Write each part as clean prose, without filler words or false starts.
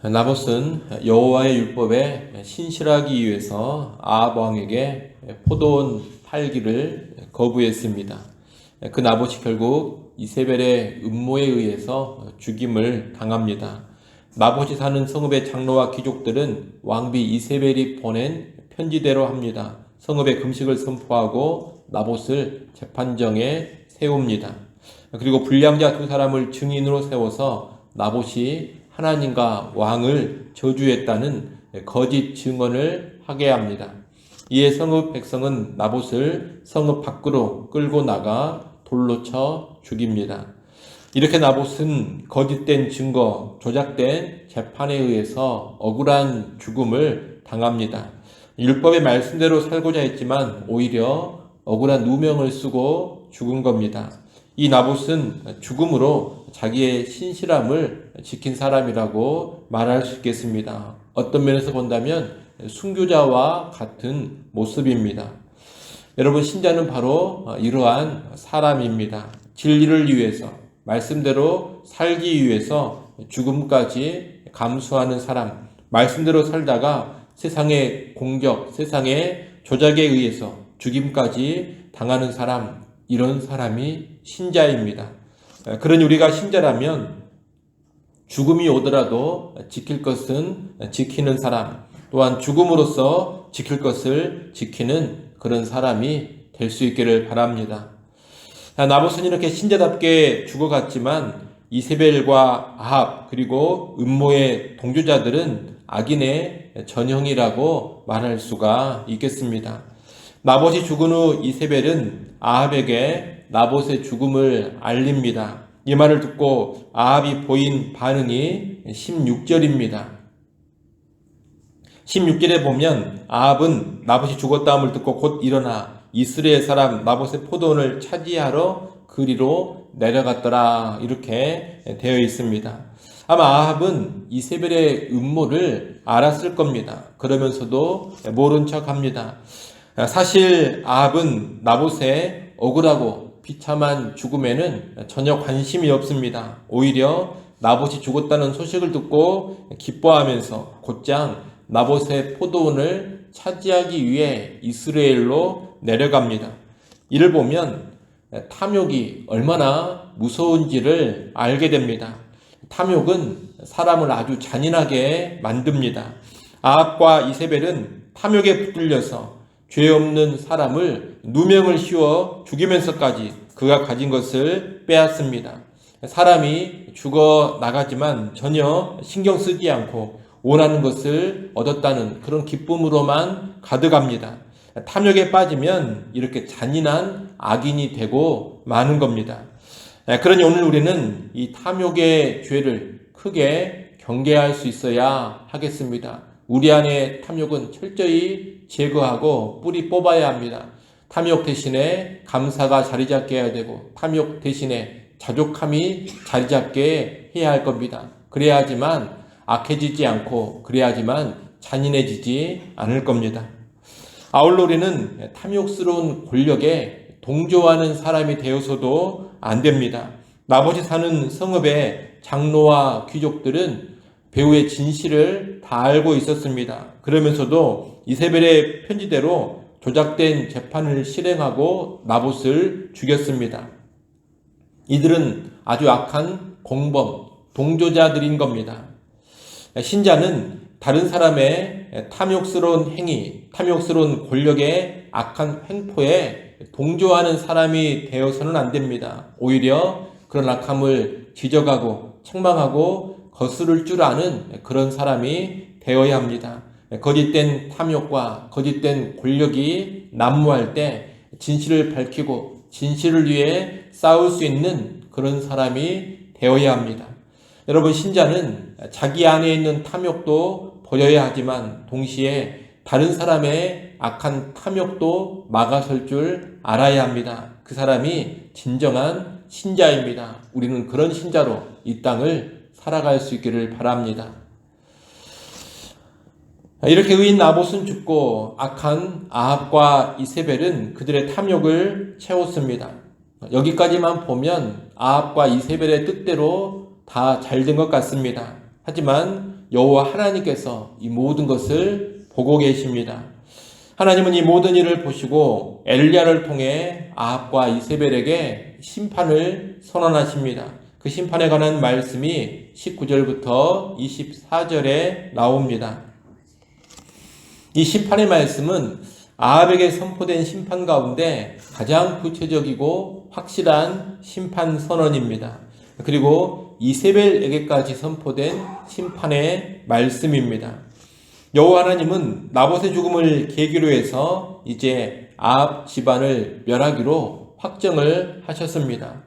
나봇은 여호와의 율법에 신실하기 위해서 아합 왕에게 포도원 팔기를 거부했습니다. 그 나봇이 결국 이세벨의 음모에 의해서 죽임을 당합니다. 나봇이 사는 성읍의 장로와 귀족들은 왕비 이세벨이 보낸 편지대로 합니다. 성읍에 금식을 선포하고 나봇을 재판정에 세웁니다. 그리고 불량자 두 사람을 증인으로 세워서 나봇이 하나님과 왕을 저주했다는 거짓 증언을 하게 합니다. 이에 성읍 백성은 나봇을 성읍 밖으로 끌고 나가 돌로 쳐 죽입니다. 이렇게 나봇은 거짓된 증거, 조작된 재판에 의해서 억울한 죽음을 당합니다. 율법의 말씀대로 살고자 했지만 오히려 억울한 누명을 쓰고 죽은 겁니다. 이 나봇은 죽음으로 자기의 신실함을 지킨 사람이라고 말할 수 있겠습니다. 어떤 면에서 본다면 순교자와 같은 모습입니다. 여러분, 신자는 바로 이러한 사람입니다. 진리를 위해서, 말씀대로 살기 위해서 죽음까지 감수하는 사람, 말씀대로 살다가 세상의 공격, 세상의 조작에 의해서 죽임까지 당하는 사람, 이런 사람이 신자입니다. 그러니 우리가 신자라면 죽음이 오더라도 지킬 것은 지키는 사람, 또한 죽음으로써 지킬 것을 지키는 그런 사람이 될 수 있기를 바랍니다. 나봇은 이렇게 신자답게 죽어갔지만 이세벨과 아합 그리고 음모의 동조자들은 악인의 전형이라고 말할 수가 있겠습니다. 나봇이 죽은 후 이세벨은 아합에게 나봇의 죽음을 알립니다. 이 말을 듣고 아합이 보인 반응이 16절입니다. 16절에 보면 아합은 나봇이 죽었다함을 듣고 곧 일어나 이스라엘 사람 나봇의 포도원을 차지하러 그리로 내려갔더라, 이렇게 되어 있습니다. 아마 아합은 이세벨의 음모를 알았을 겁니다. 그러면서도 모른 척합니다. 사실 아합은 나봇의 억울하고 비참한 죽음에는 전혀 관심이 없습니다. 오히려 나봇이 죽었다는 소식을 듣고 기뻐하면서 곧장 나봇의 포도원을 차지하기 위해 이스라엘로 내려갑니다. 이를 보면 탐욕이 얼마나 무서운지를 알게 됩니다. 탐욕은 사람을 아주 잔인하게 만듭니다. 아합과 이세벨은 탐욕에 붙들려서 죄 없는 사람을 누명을 씌워 죽이면서까지 그가 가진 것을 빼앗습니다. 사람이 죽어 나가지만 전혀 신경 쓰지 않고 원하는 것을 얻었다는 그런 기쁨으로만 가득합니다. 탐욕에 빠지면 이렇게 잔인한 악인이 되고 마는 겁니다. 그러니 오늘 우리는 이 탐욕의 죄를 크게 경계할 수 있어야 하겠습니다. 우리 안에 탐욕은 철저히 제거하고 뿌리 뽑아야 합니다. 탐욕 대신에 감사가 자리 잡게 해야 되고 탐욕 대신에 자족함이 자리 잡게 해야 할 겁니다. 그래야지만 악해지지 않고 그래야지만 잔인해지지 않을 겁니다. 아울러 우리는 탐욕스러운 권력에 동조하는 사람이 되어서도 안 됩니다. 나봇이 사는 성읍의 장로와 귀족들은 배후의 진실을 다 알고 있었습니다. 그러면서도 이세벨의 편지대로 조작된 재판을 실행하고 나봇을 죽였습니다. 이들은 아주 악한 공범, 동조자들인 겁니다. 신자는 다른 사람의 탐욕스러운 행위, 탐욕스러운 권력의 악한 횡포에 동조하는 사람이 되어서는 안 됩니다. 오히려 그런 악함을 지적하고 책망하고 거스를 줄 아는 그런 사람이 되어야 합니다. 거짓된 탐욕과 거짓된 권력이 난무할 때 진실을 밝히고 진실을 위해 싸울 수 있는 그런 사람이 되어야 합니다. 여러분, 신자는 자기 안에 있는 탐욕도 버려야 하지만 동시에 다른 사람의 악한 탐욕도 막아설 줄 알아야 합니다. 그 사람이 진정한 신자입니다. 우리는 그런 신자로 이 땅을 살아갈 수 있기를 바랍니다. 이렇게 의인 나봇은 죽고 악한 아합과 이세벨은 그들의 탐욕을 채웠습니다. 여기까지만 보면 아합과 이세벨의 뜻대로 다 잘 된 것 같습니다. 하지만 여호와 하나님께서 이 모든 것을 보고 계십니다. 하나님은 이 모든 일을 보시고 엘리야를 통해 아합과 이세벨에게 심판을 선언하십니다. 그 심판에 관한 말씀이 19절부터 24절에 나옵니다. 이 심판의 말씀은 아합에게 선포된 심판 가운데 가장 구체적이고 확실한 심판 선언입니다. 그리고 이세벨에게까지 선포된 심판의 말씀입니다. 여호와 하나님은 나봇의 죽음을 계기로 해서 이제 아합 집안을 멸하기로 확정을 하셨습니다.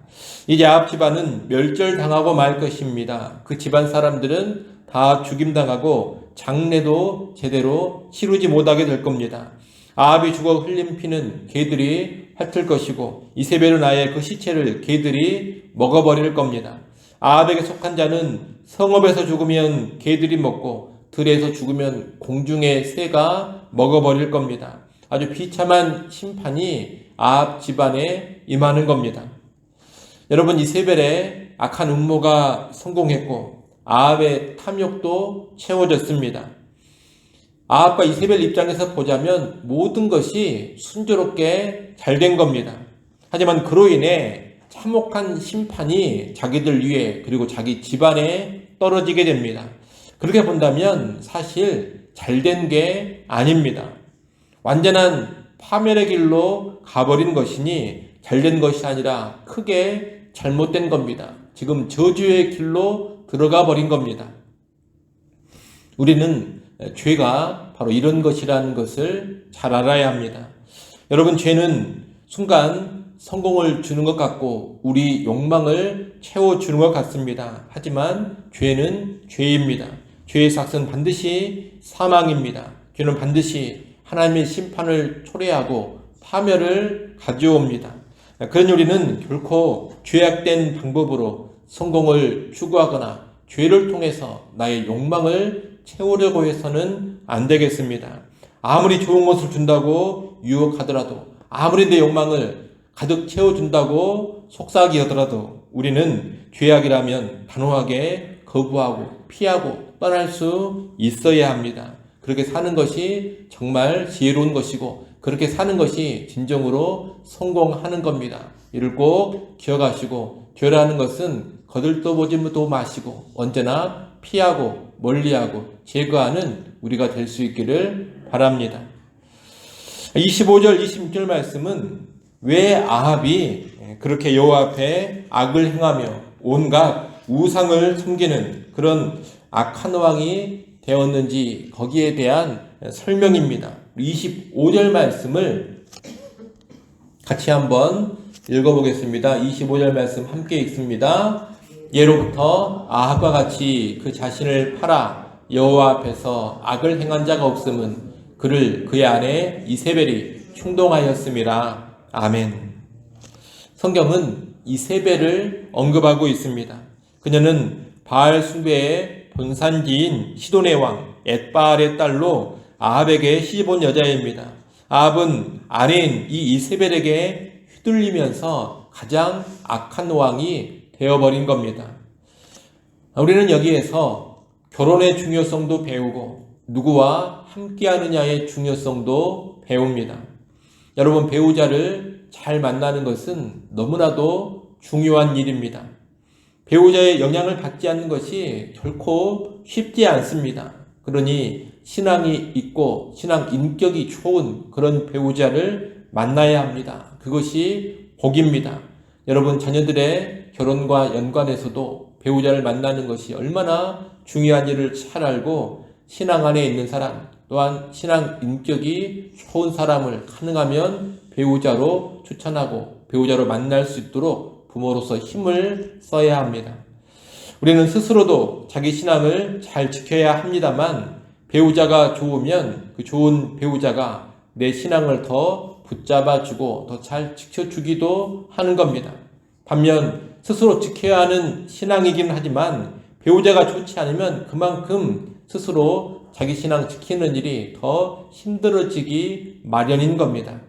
이제 아합 집안은 멸절당하고 말 것입니다. 그 집안 사람들은 다 죽임당하고 장례도 제대로 치르지 못하게 될 겁니다. 아합이 죽어 흘린 피는 개들이 핥을 것이고 이세벨은 아예 그 시체를 개들이 먹어버릴 겁니다. 아합에게 속한 자는 성읍에서 죽으면 개들이 먹고 들에서 죽으면 공중의 새가 먹어버릴 겁니다. 아주 비참한 심판이 아합 집안에 임하는 겁니다. 여러분, 이세벨의 악한 음모가 성공했고 아합의 탐욕도 채워졌습니다. 아합과 이세벨 입장에서 보자면 모든 것이 순조롭게 잘 된 겁니다. 하지만 그로 인해 참혹한 심판이 자기들 위에 그리고 자기 집안에 떨어지게 됩니다. 그렇게 본다면 사실 잘된 게 아닙니다. 완전한 파멸의 길로 가버린 것이니 잘된 것이 아니라 크게 잘못된 겁니다. 지금 저주의 길로 들어가 버린 겁니다. 우리는 죄가 바로 이런 것이라는 것을 잘 알아야 합니다. 여러분, 죄는 순간 성공을 주는 것 같고 우리 욕망을 채워주는 것 같습니다. 하지만 죄는 죄입니다. 죄의 삭은 반드시 사망입니다. 죄는 반드시 하나님의 심판을 초래하고 파멸을 가져옵니다. 그러니 우리는 결코 죄악된 방법으로 성공을 추구하거나 죄를 통해서 나의 욕망을 채우려고 해서는 안 되겠습니다. 아무리 좋은 것을 준다고 유혹하더라도, 아무리 내 욕망을 가득 채워준다고 속삭이더라도 우리는 죄악이라면 단호하게 거부하고 피하고 떠날 수 있어야 합니다. 그렇게 사는 것이 정말 지혜로운 것이고 그렇게 사는 것이 진정으로 성공하는 겁니다. 이를 꼭 기억하시고 죄라는 것은 거들떠보지도 마시고 언제나 피하고 멀리하고 제거하는 우리가 될 수 있기를 바랍니다. 25절 26절 말씀은 왜 아합이 그렇게 여호와 앞에 악을 행하며 온갖 우상을 섬기는 그런 악한 왕이 되었는지 거기에 대한 설명입니다. 25절 말씀을 같이 한번 읽어보겠습니다. 25절 말씀 함께 읽습니다. 예로부터 아합과 같이 그 자신을 팔아 여호와 앞에서 악을 행한 자가 없음은 그를 그의 아내 이세벨이 충동하였음이라. 아멘. 성경은 이세벨을 언급하고 있습니다. 그녀는 바알 숭배의 본산지인 시돈의 왕 엣바알의 딸로 아합에게 시집온 여자입니다. 아합은 아내인 이 이세벨에게 휘둘리면서 가장 악한 왕이 되어버린 겁니다. 우리는 여기에서 결혼의 중요성도 배우고 누구와 함께하느냐의 중요성도 배웁니다. 여러분, 배우자를 잘 만나는 것은 너무나도 중요한 일입니다. 배우자의 영향을 받지 않는 것이 결코 쉽지 않습니다. 그러니 신앙이 있고 신앙 인격이 좋은 그런 배우자를 만나야 합니다. 그것이 복입니다. 여러분, 자녀들의 결혼과 연관해서도 배우자를 만나는 것이 얼마나 중요한 일을 잘 알고 신앙 안에 있는 사람 또한 신앙 인격이 좋은 사람을 가능하면 배우자로 추천하고 배우자로 만날 수 있도록 부모로서 힘을 써야 합니다. 우리는 스스로도 자기 신앙을 잘 지켜야 합니다만 배우자가 좋으면 그 좋은 배우자가 내 신앙을 더 붙잡아주고 더 잘 지켜주기도 하는 겁니다. 반면 스스로 지켜야 하는 신앙이긴 하지만 배우자가 좋지 않으면 그만큼 스스로 자기 신앙 지키는 일이 더 힘들어지기 마련인 겁니다.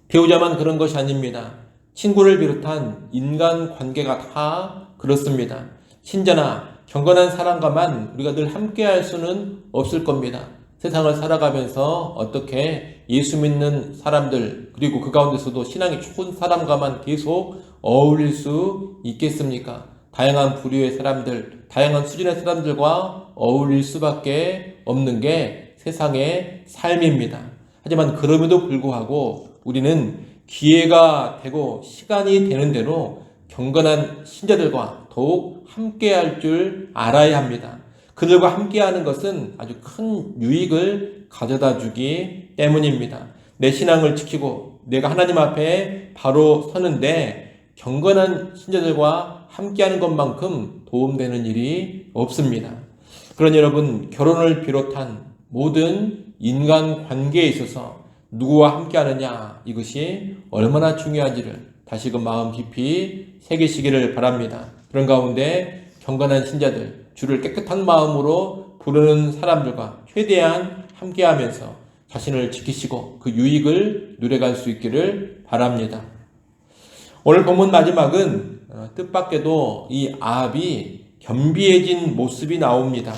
배우자만 그런 것이 아닙니다. 친구를 비롯한 인간 관계가 다 그렇습니다. 신자나 경건한 사람과만 우리가 늘 함께 할 수는 없을 겁니다. 세상을 살아가면서 어떻게 예수 믿는 사람들, 그리고 그 가운데서도 신앙이 좋은 사람과만 계속 어울릴 수 있겠습니까? 다양한 부류의 사람들, 다양한 수준의 사람들과 어울릴 수밖에 없는 게 세상의 삶입니다. 하지만 그럼에도 불구하고 우리는 기회가 되고 시간이 되는 대로 경건한 신자들과 더욱 함께할 줄 알아야 합니다. 그들과 함께하는 것은 아주 큰 유익을 가져다 주기 때문입니다. 내 신앙을 지키고 내가 하나님 앞에 바로 서는데 경건한 신자들과 함께하는 것만큼 도움되는 일이 없습니다. 그러니 여러분, 결혼을 비롯한 모든 인간관계에 있어서 누구와 함께하느냐, 이것이 얼마나 중요한지를 다시금 마음 깊이 새기시기를 바랍니다. 그런 가운데 경건한 신자들, 주를 깨끗한 마음으로 부르는 사람들과 최대한 함께하면서 자신을 지키시고 그 유익을 누려갈 수 있기를 바랍니다. 오늘 본문 마지막은 뜻밖에도 이 아합이 겸비해진 모습이 나옵니다.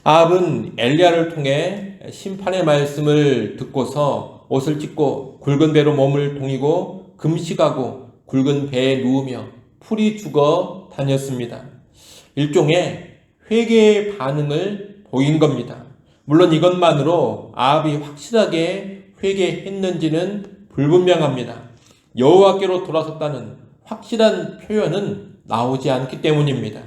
아합은 엘리야를 통해 심판의 말씀을 듣고서 옷을 찢고 굵은 배로 몸을 동이고 금식하고 굵은 배에 누우며 풀이 죽어 다녔습니다. 일종의 회개의 반응을 보인 겁니다. 물론 이것만으로 아합이 확실하게 회개했는지는 불분명합니다. 여호와께로 돌아섰다는 확실한 표현은 나오지 않기 때문입니다.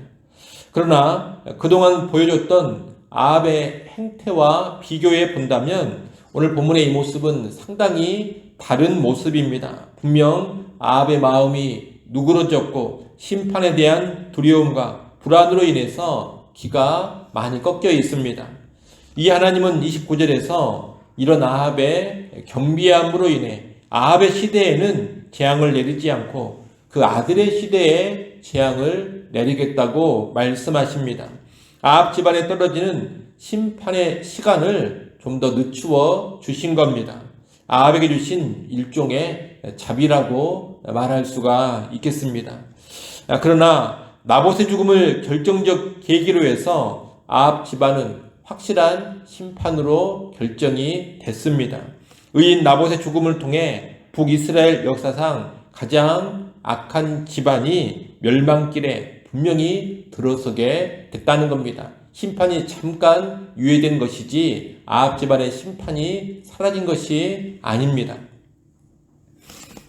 그러나 그동안 보여줬던 아합의 행태와 비교해 본다면 오늘 본문의 이 모습은 상당히 다른 모습입니다. 분명 아합의 마음이 누그러졌고 심판에 대한 두려움과 불안으로 인해서 기가 많이 꺾여 있습니다. 이 하나님은 29절에서 이런 아합의 겸비함으로 인해 아합의 시대에는 재앙을 내리지 않고 그 아들의 시대에 재앙을 내리겠다고 말씀하십니다. 아합 집안에 떨어지는 심판의 시간을 좀 더 늦추어 주신 겁니다. 아합에게 주신 일종의 자비라고 말할 수가 있겠습니다. 그러나 나봇의 죽음을 결정적 계기로 해서 아합 집안은 확실한 심판으로 결정이 됐습니다. 의인 나봇의 죽음을 통해 북이스라엘 역사상 가장 악한 집안이 멸망길에 분명히 들어서게 됐다는 겁니다. 심판이 잠깐 유예된 것이지 아합 집안의 심판이 사라진 것이 아닙니다.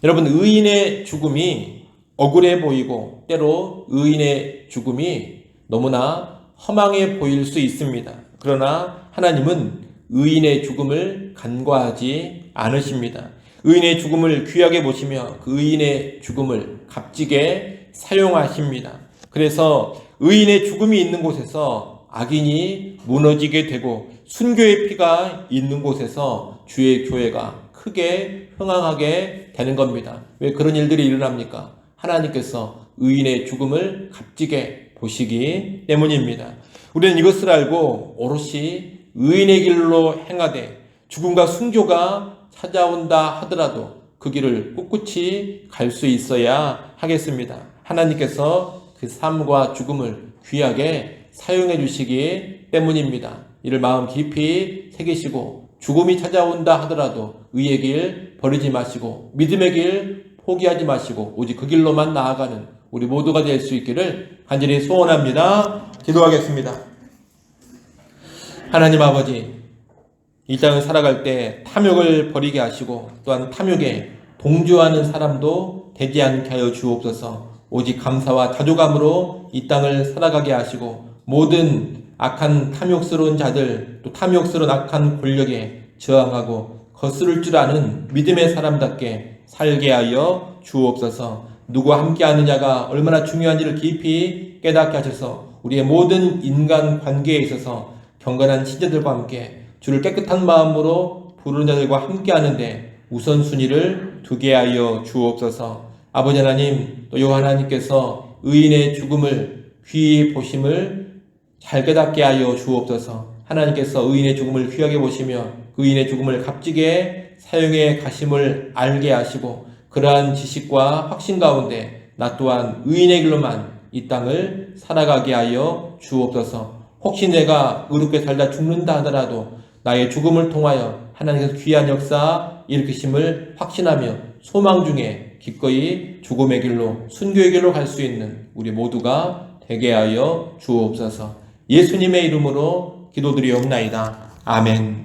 여러분, 의인의 죽음이 억울해 보이고 때로 의인의 죽음이 너무나 허망해 보일 수 있습니다. 그러나 하나님은 의인의 죽음을 간과하지 않으십니다. 의인의 죽음을 귀하게 보시며 그 의인의 죽음을 값지게 사용하십니다. 그래서 의인의 죽음이 있는 곳에서 악인이 무너지게 되고 순교의 피가 있는 곳에서 주의 교회가 크게 흥황하게 되는 겁니다. 왜 그런 일들이 일어납니까? 하나님께서 의인의 죽음을 값지게 보시기 때문입니다. 우리는 이것을 알고 오롯이 의인의 길로 행하되 죽음과 순교가 찾아온다 하더라도 그 길을 꿋꿋이 갈 수 있어야 하겠습니다. 하나님께서 그 삶과 죽음을 귀하게 사용해 주시기 때문입니다. 이를 마음 깊이 새기시고 죽음이 찾아온다 하더라도 의의 길 버리지 마시고 믿음의 길 포기하지 마시고 오직 그 길로만 나아가는 우리 모두가 될 수 있기를 간절히 소원합니다. 기도하겠습니다. 하나님 아버지, 이 땅을 살아갈 때 탐욕을 버리게 하시고 또한 탐욕에 동조하는 사람도 되지 않게 하여 주옵소서. 오직 감사와 자조감으로 이 땅을 살아가게 하시고 모든 악한 탐욕스러운 자들 또 탐욕스러운 악한 권력에 저항하고 거스를 줄 아는 믿음의 사람답게 살게 하여 주옵소서. 누구와 함께 하느냐가 얼마나 중요한지를 깊이 깨닫게 하셔서 우리의 모든 인간 관계에 있어서 경건한 신자들과 함께 주를 깨끗한 마음으로 부르는 자들과 함께 하는데 우선순위를 두게 하여 주옵소서. 아버지 하나님, 또 요 하나님께서 의인의 죽음을 귀히 보심을 잘 깨닫게 하여 주옵소서. 하나님께서 의인의 죽음을 귀하게 보시며 그 의인의 죽음을 값지게 사용해 가심을 알게 하시고 그러한 지식과 확신 가운데 나 또한 의인의 길로만 이 땅을 살아가게 하여 주옵소서. 혹시 내가 의롭게 살다 죽는다 하더라도 나의 죽음을 통하여 하나님께서 귀한 역사 일으키심을 확신하며 소망 중에 기꺼이 죽음의 길로 순교의 길로 갈 수 있는 우리 모두가 되게 하여 주옵소서. 예수님의 이름으로 기도드리옵나이다. 아멘.